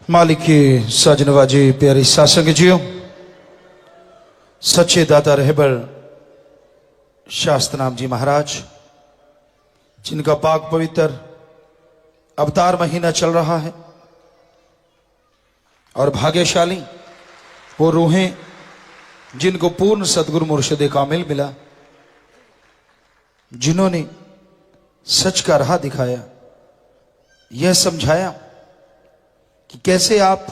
मालिक की साजनवाजी प्यारी सासंग जियो, सच्चे दाता रहबर शास्त्रनाम जी महाराज, जिनका पाक पवित्र अवतार महीना चल रहा है, और भाग्यशाली वो रूहें जिनको पूर्ण सदगुरु मुर्शिद कामिल मिला, जिन्होंने सच का राह दिखाया, यह समझाया कि कैसे आप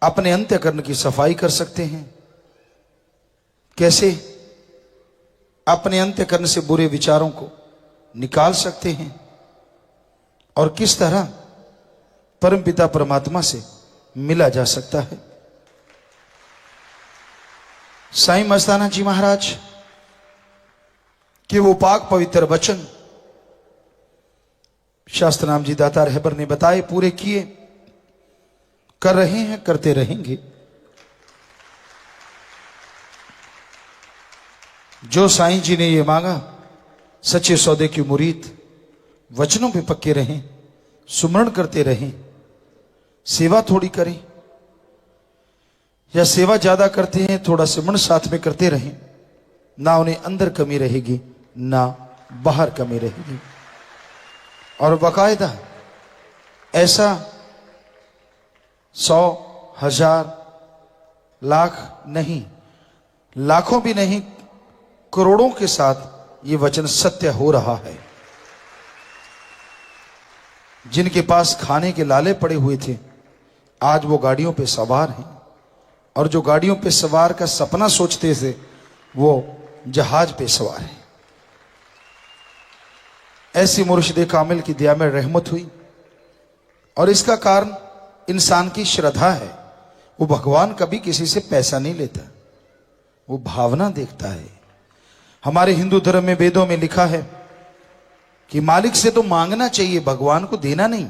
अपने अंतःकरण की सफाई कर सकते हैं, कैसे अपने अंतःकरण से बुरे विचारों को निकाल सकते हैं, और किस तरह परमपिता परमात्मा से मिला जा सकता है। साईं मस्ताना जी महाराज के वो पाक पवित्र वचन शास्त्रनाम जी दाता रहबर ने बताए, पूरे किए, कर रहे हैं, करते रहेंगे। जो साईं जी ने ये मांगा, सच्चे सौदे की मुरीद वचनों पे पक्के रहें, सुमरण करते रहें, सेवा थोड़ी करें, या सेवा ज्यादा करते हैं थोड़ा सिमरण साथ में करते रहें, ना उन्हें अंदर कमी रहेगी ना बाहर कमी रहेगी। और बाकायदा ऐसा 100, 1000, लाख नहीं, लाखों भी नहीं, करोड़ों के साथ ये वचन सत्य हो रहा है। जिनके पास खाने के लाले पड़े हुए थे, आज वो गाड़ियों पे सवार हैं, और जो गाड़ियों पे सवार का सपना सोचते थे, वो जहाज पे सवार हैं। ऐसी मुर्शिद कामिल की दया में रहमत हुई, और इसका कारण इंसान की श्रद्धा है। वो भगवान कभी किसी से पैसा नहीं लेता, वो भावना देखता है। हमारे हिंदू धर्म में, वेदों में लिखा है कि मालिक से तो मांगना चाहिए, भगवान को देना नहीं,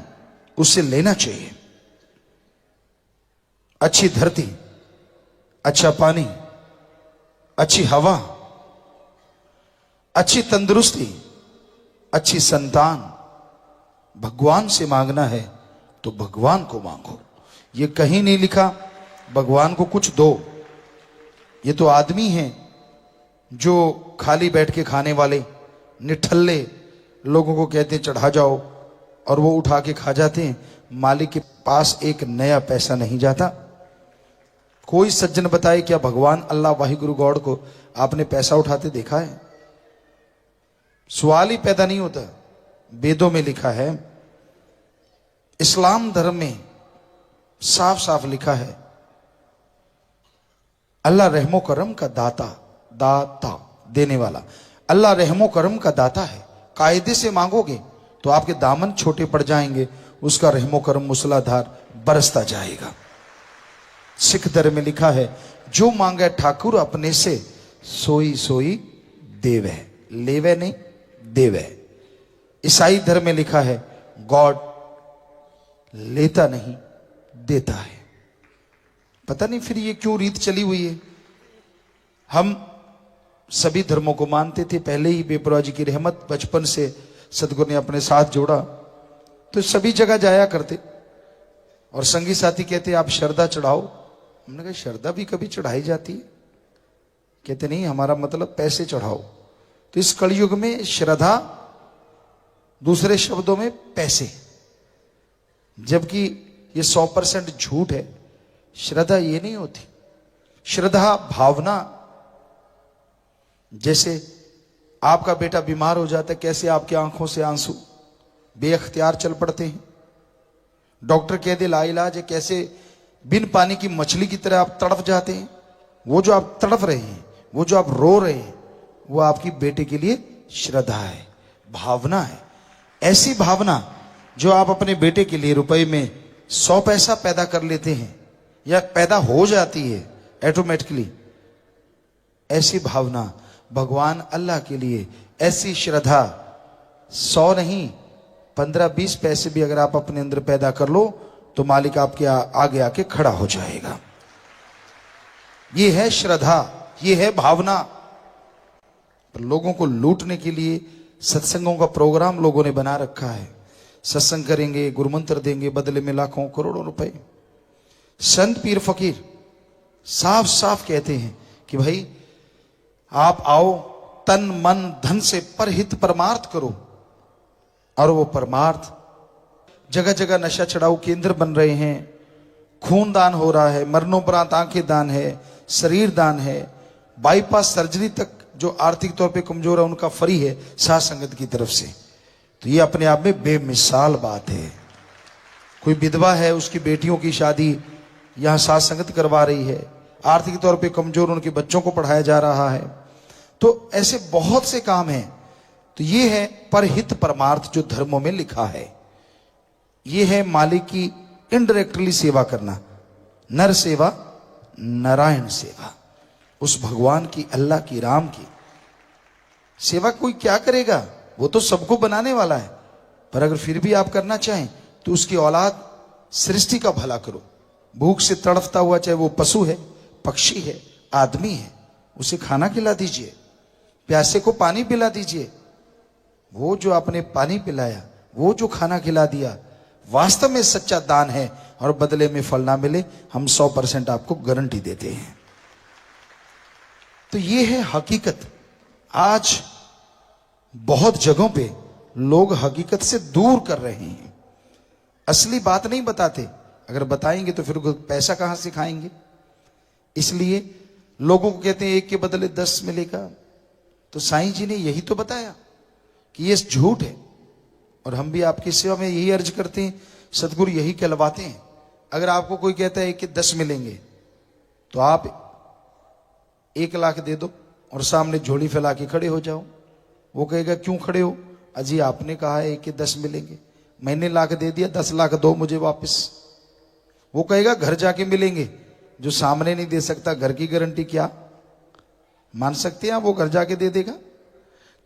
उससे लेना चाहिए। अच्छी धरती, अच्छा पानी, अच्छी हवा, अच्छी तंदुरुस्ती, अच्छी संतान भगवान से मांगना है तो भगवान को मांगो। ये कहीं नहीं लिखा भगवान को कुछ दो। ये तो आदमी हैं जो खाली बैठ के खाने वाले निठल्ले लोगों को कहते हैं चढ़ा जाओ, और वो उठा के खा जाते हैं। मालिक के पास एक नया पैसा नहीं जाता। कोई सज्जन बताए क्या भगवान अल्लाह वाहिगुरु गॉड को आपने पैसा उठाते देखा है? सवाल ही पैदा नहीं होता। वेदों में लिखा है, इस्लाम धर्म में साफ साफ लिखा है, अल्लाह रहमो करम का दाता, दाता देने वाला। अल्लाह रहमो करम का दाता है। कायदे से मांगोगे तो आपके दामन छोटे पड़ जाएंगे, उसका रहमो करम मूसलाधार बरसता जाएगा। सिख धर्म में लिखा है, जो मांगे ठाकुर अपने से, सोई सोई देवे, लेवे नहीं देवे। ईसाई धर्म में लिखा है, गॉड लेता नहीं देता है। पता नहीं फिर ये क्यों रीत चली हुई है। हम सभी धर्मों को मानते थे, पहले ही बेपरवाह जी की रहमत बचपन से सदगुरु ने अपने साथ जोड़ा, तो सभी जगह जाया करते। और संगी साथी कहते आप श्रद्धा चढ़ाओ। हमने कहा श्रद्धा भी कभी चढ़ाई जाती है? कहते नहीं, हमारा मतलब पैसे चढ़ाओ। तो इस कलयुग में श्रद्धा, दूसरे शब्दों में पैसे, जबकि ये 100% झूठ है। श्रद्धा ये नहीं होती। श्रद्धा भावना। जैसे आपका बेटा बीमार हो जाता है, कैसे आपकी आंखों से आंसू बेअख्तियार चल पड़ते हैं। डॉक्टर कह दे लाइलाज है, कैसे बिन पानी की मछली की तरह आप तड़प जाते हैं। वो जो आप तड़प रहे हैं, वो जो आप रो रहे हैं, वो आपकी बेटे के लिए श्रद्धा है, भावना है। ऐसी भावना जो आप अपने बेटे के लिए रुपए में 100 पैसा पैदा कर लेते हैं, या पैदा हो जाती है ऑटोमेटिकली, ऐसी भावना भगवान अल्लाह के लिए, ऐसी श्रद्धा 100 नहीं, 15-20 पैसे भी अगर आप अपने अंदर पैदा कर लो तो मालिक आपके आगे आके खड़ा हो जाएगा। ये है श्रद्धा, ये है भावना। लोगों को लूटने के लिए सत्संगों का प्रोग्राम लोगों ने बना रखा है। सत्संग करेंगे, गुरुमंत्र देंगे, बदले में लाखों करोड़ों रुपए। संत पीर फकीर साफ साफ कहते हैं कि भाई आप आओ, तन मन धन से परहित परमार्थ करो। और वो परमार्थ जगह जगह नशा चढ़ाऊ केंद्र बन रहे हैं, खून दान हो रहा है, मरणोपरांत आंखें दान है, शरीर दान है, बाईपास सर्जरी तक जो आर्थिक तौर पे कमजोर है उनका फ्री है साध संगत की तरफ से। तो ये अपने आप में बेमिसाल बात है। कोई विधवा है, उसकी बेटियों की शादी यहां साध संगत करवा रही है, आर्थिक तौर पे कमजोर उनके बच्चों को पढ़ाया जा रहा है। तो ऐसे बहुत से काम हैं। तो ये है परहित परमार्थ जो धर्मों में लिखा है। ये है मालिक की इनडायरेक्टली सेवा करना, नर सेवा नारायण सेवा। उस भगवान की, अल्लाह की, राम की सेवा कोई क्या करेगा, वो तो सबको बनाने वाला है। पर अगर फिर भी आप करना चाहें तो उसकी औलाद सृष्टि का भला करो। भूख से तड़फता हुआ चाहे वो पशु है, पक्षी है, आदमी है, उसे खाना खिला दीजिए, प्यासे को पानी पिला दीजिए। वो जो आपने पानी पिलाया, वो जो खाना खिला दिया, वास्तव में सच्चा दान है। और बदले में फल ना मिले, हम 100% आपको गारंटी देते हैं। तो ये है हकीकत। आज बहुत जगहों पे लोग हकीकत से दूर कर रहे हैं, असली बात नहीं बताते। अगर बताएंगे तो फिर पैसा कहां से खाएंगे। इसलिए लोगों को कहते हैं 1 के बदले 10 मिलेगा। तो साईं जी ने यही तो बताया कि ये झूठ है। और हम भी आपकी सेवा में यही अर्ज करते हैं, सतगुरु यही कहलवाते हैं। अगर आपको कोई कहता है कि 10 मिलेंगे तो आप 1 लाख दे दो और सामने झोली फैला के खड़े हो जाओ। वो कहेगा क्यों खड़े हो? अजी आपने कहा है कि 10 मिलेंगे, मैंने लाख दे दिया, 10 लाख दो मुझे वापस। वो कहेगा घर जाके मिलेंगे। जो सामने नहीं दे सकता, घर की गारंटी क्या मान सकते हैं? वो घर जाके दे देगा।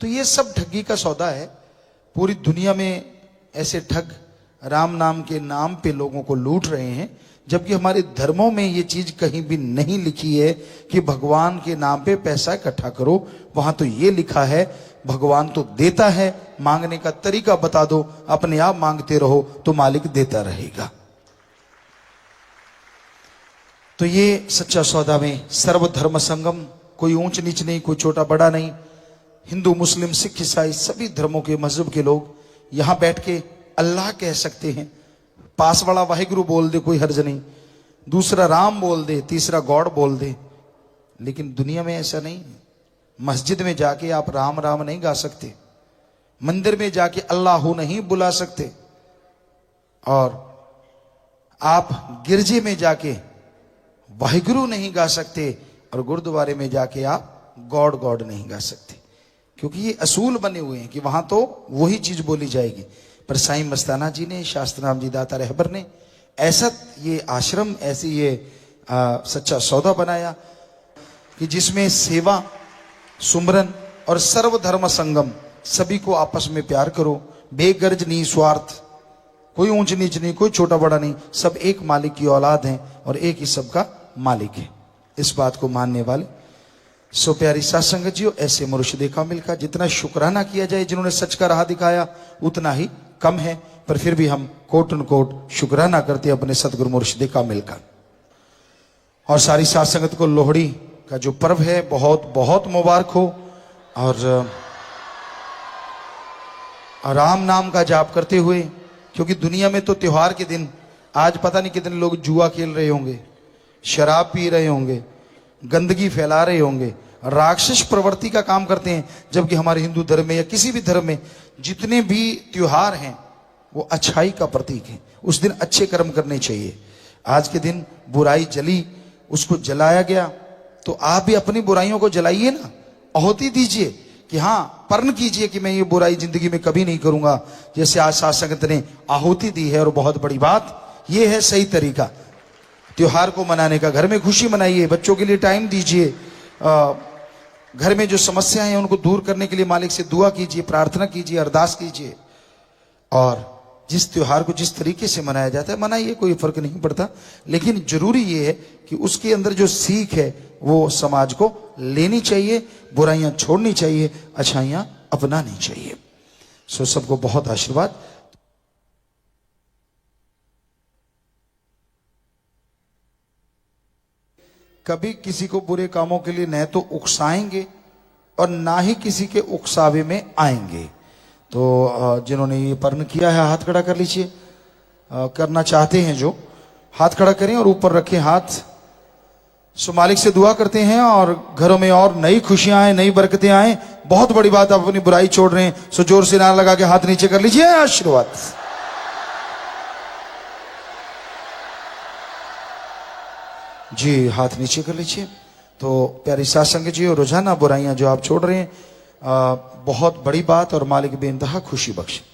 तो ये सब ठगी का सौदा है। पूरी दुनिया में ऐसे ठग राम नाम के नाम पे लोगों को लूट रहे हैं, जबकि हमारे धर्मों में ये चीज कहीं भी नहीं लिखी है कि भगवान के नाम पे पैसा इकट्ठा करो। वहां तो ये लिखा है भगवान तो देता है, मांगने का तरीका बता दो, अपने आप मांगते रहो तो मालिक देता रहेगा। तो ये सच्चा सौदा में सर्वधर्म संगम, कोई ऊंच नीच नहीं, कोई छोटा बड़ा नहीं। हिंदू, मुस्लिम, सिख, ईसाई सभी धर्मों के, मजहब के लोग यहां बैठ के अल्लाह कह सकते हैं। पास वाला वाहिगुरु बोल दे, कोई हर्ज नहीं। दूसरा राम बोल दे, तीसरा गॉड बोल दे। लेकिन दुनिया में ऐसा नहीं है। मस्जिद में जाके आप राम राम नहीं गा सकते, मंदिर में जाके अल्लाह नहीं बुला सकते, और आप गिरजे में जाके वाहिगुरु नहीं गा सकते, और गुरुद्वारे में जाके आप गॉड गॉड नहीं गा सकते। क्योंकि ये असूल बने हुए हैं कि वहां तो वही चीज बोली जाएगी। पर साईं मस्ताना जी ने, शास्त्रनाम जी दाता रहबर ने ऐसा ये आश्रम, ऐसी ये सच्चा सौदा बनाया कि जिसमें सेवा, सुमरन और सर्वधर्म संगम, सभी को आपस में प्यार करो, बेगर्ज नहीं, स्वार्थ, कोई ऊंच नीच नहीं, कोई छोटा बड़ा नहीं, सब एक मालिक की औलाद हैं और एक ही सबका मालिक है। इस बात को मानने वाले सो प्यारी साध संगत जी, ऐसे मुर्शिदे कामिल का जितना शुक्राना किया जाए, जिन्होंने सच का राह दिखाया, उतना ही कम है। पर फिर भी हम कोट एंड कोट शुक्राना करते हैं अपने सतगुरु मुर्शिदे कामिल का। और सारी साध संगत को लोहड़ी का जो पर्व है बहुत बहुत मुबारक हो। और राम नाम का जाप करते हुए, क्योंकि दुनिया में तो त्योहार के दिन आज पता नहीं कितने लोग जुआ खेल रहे होंगे, शराब पी रहे होंगे, गंदगी फैला रहे होंगे, राक्षस प्रवृत्ति का काम करते हैं। जबकि हमारे हिंदू धर्म में या किसी भी धर्म में जितने भी त्योहार हैं वो अच्छाई का प्रतीक है। उस दिन अच्छे कर्म करने चाहिए। आज के दिन बुराई जली, उसको जलाया गया, तो आप भी अपनी बुराइयों को जलाइए ना, आहुति दीजिए कि हाँ, प्रण कीजिए कि मैं ये बुराई जिंदगी में कभी नहीं करूंगा। जैसे आज साध संगत ने आहुति दी है, और बहुत बड़ी बात ये है, सही तरीका त्योहार को मनाने का। घर में खुशी मनाइए, बच्चों के लिए टाइम दीजिए, घर में जो समस्याएं हैं उनको दूर करने के लिए मालिक से दुआ कीजिए, प्रार्थना कीजिए, अरदास कीजिए। और जिस त्योहार को जिस तरीके से मनाया जाता है मनाइए, कोई फर्क नहीं पड़ता। लेकिन जरूरी ये है कि उसके अंदर जो सीख है वो समाज को लेनी चाहिए, बुराइयां छोड़नी चाहिए, अच्छाइयां अपनानी चाहिए। सो सबको बहुत आशीर्वाद। कभी किसी को बुरे कामों के लिए न तो उकसाएंगे और ना ही किसी के उकसावे में आएंगे। तो जिन्होंने ये पर्ण किया है हाथ खड़ा कर लीजिए। करना चाहते हैं जो हाथ खड़ा करें और ऊपर रखें हाथ। सो मालिक से दुआ करते हैं और घरों में और नई खुशियां आए, नई बरकतें आए। बहुत बड़ी बात, आप अपनी बुराई छोड़ रहे हैं, सो जोर से नारा लगा के हाथ नीचे कर लीजिए। आशीर्वाद। जी, हाथ नीचे कर लीजिए। तो प्यारी साथ संगत जी, और रोजाना बुराइयां जो आप छोड़ रहे हैं, बहुत बड़ी बात और मालिक बेइंतहा खुशी बख्शे।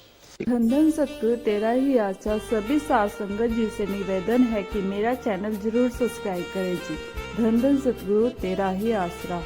धन धन सतगुरु तेरा ही आशा। सभी साथ संगत जी से निवेदन है कि मेरा चैनल जरूर सब्सक्राइब करें जी। धन धन सतगुरु तेरा ही आसरा।